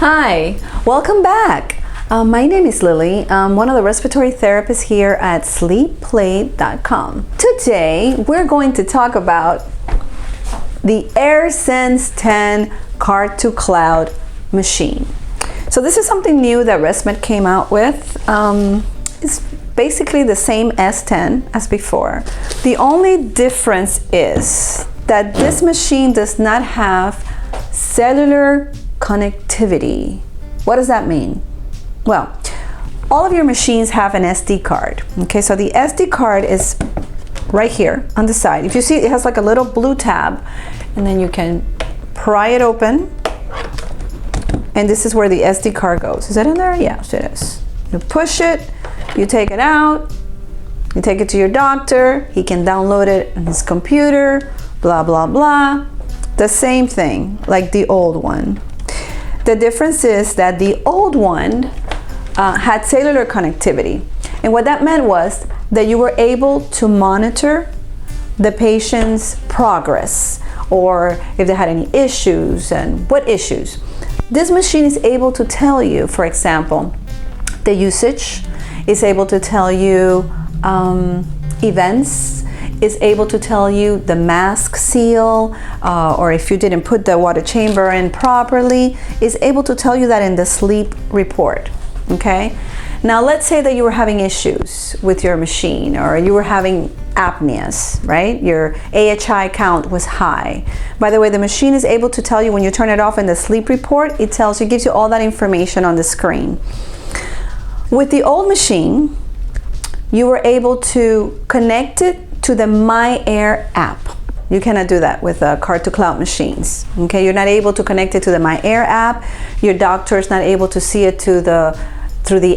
Hi, welcome back. My name is Lily. I'm one of the respiratory therapists here at sleepplay.com. Today, we're going to talk about the AirSense 10 Card to Cloud machine. So this is something new that ResMed came out with. It's basically the same S10 as before. The only difference is that this machine does not have cellular connectivity. What does that mean? Well, all of your machines have an SD card. Okay, so the SD card is right here on the side. If you see, it has like a little blue tab, and then you can pry it open, and this is where the SD card goes. Is that in there? Yes, it is. You push it, you take it out, you take it to your doctor, he can download it on his computer, blah, blah, blah. The same thing like the old one. The difference is that the old one had cellular connectivity. And what that meant was that you were able to monitor the patient's progress, or if they had any issues and what issues. This machine is able to tell you, for example, the usage, is able to tell you events, is able to tell you the mask seal, or if you didn't put the water chamber in properly, is able to tell you that in the sleep report. Okay, now let's say that you were having issues with your machine, or you were having apneas, right? Your AHI count was high. By the way, the machine is able to tell you when you turn it off in the sleep report, it tells you, gives you all that information on the screen. With the old machine, you were able to connect it to the MyAir app. You cannot do that with card to cloud machines. Okay, you're not able to connect it to the MyAir app. Your doctor is not able to see it through the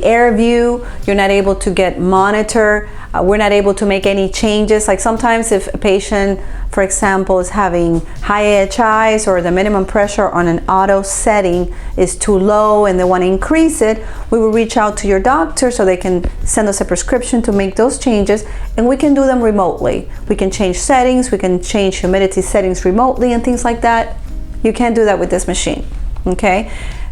Air View. You're not able to get monitor. We're not able to make any changes. Like sometimes if a patient, for example, is having high AHIs, or the minimum pressure on an auto setting is too low and they want to increase it, we will reach out to your doctor so they can send us a prescription to make those changes, and we can do them remotely. We can change settings, we can change humidity settings remotely and things like that. You can't do that with this machine, okay?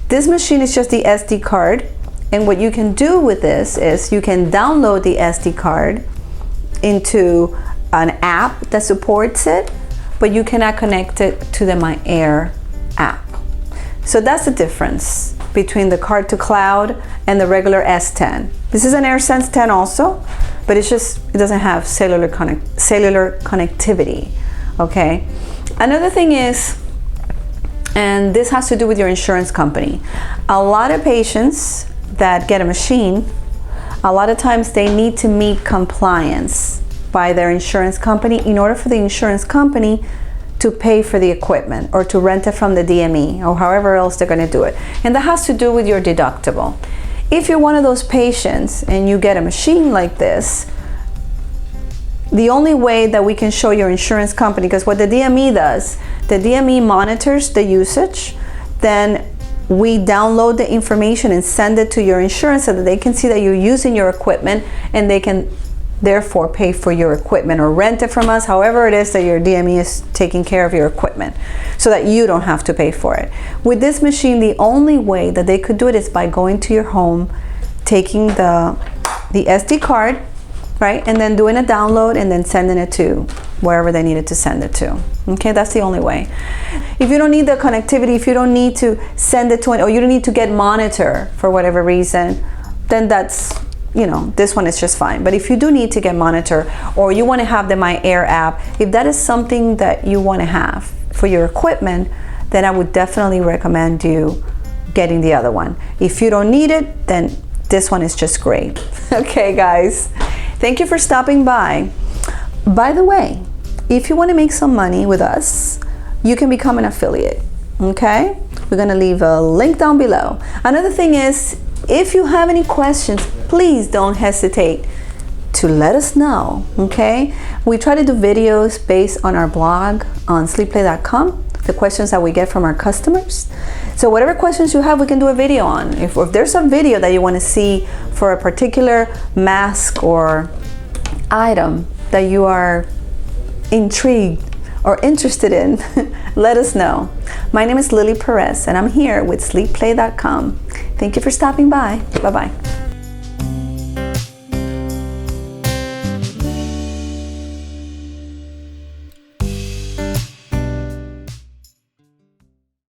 This machine is just the SD card. And what you can do with this is you can download the SD card into an app that supports it, but you cannot connect it to the MyAir app. So that's the difference between the card to cloud and the regular S10. This is an AirSense 10 also, but it doesn't have cellular connectivity, okay? Another thing is, and this has to do with your insurance company, a lot of patients that get a machine, a lot of times they need to meet compliance by their insurance company in order for the insurance company to pay for the equipment or to rent it from the DME or however else they're going to do it. And that has to do with your deductible. If you're one of those patients and you get a machine like this, the only way that we can show your insurance company, because what the DME does, the DME monitors the usage, then we download the information and send it to your insurance so that they can see that you're using your equipment, and they can therefore pay for your equipment or rent it from us, however it is that your DME is taking care of your equipment, so that you don't have to pay for it. With this machine, the only way that they could do it is by going to your home, taking the SD card, right, and then doing a download and then sending it to wherever they needed to send it to. Okay, that's the only way. If you don't need the connectivity, if you don't need to send it to it, or you don't need to get monitor for whatever reason, then that's, you know, this one is just fine. But if you do need to get monitor, or you want to have the MyAir app, if that is something that you want to have for your equipment, then I would definitely recommend you getting the other one. If you don't need it, then this one is just great. Okay, guys, thank you for stopping by. By the way, if you want to make some money with us, you can become an affiliate, okay? We're going to leave a link down below. Another thing is, if you have any questions, please don't hesitate to let us know, okay? We try to do videos based on our blog on sleepplay.com, the questions that we get from our customers. So whatever questions you have, we can do a video on. If there's a video that you want to see for a particular mask or item that you are intrigued or interested in, let us know. My name is Lily Perez, and I'm here with sleepplay.com. Thank you for stopping by. Bye-bye.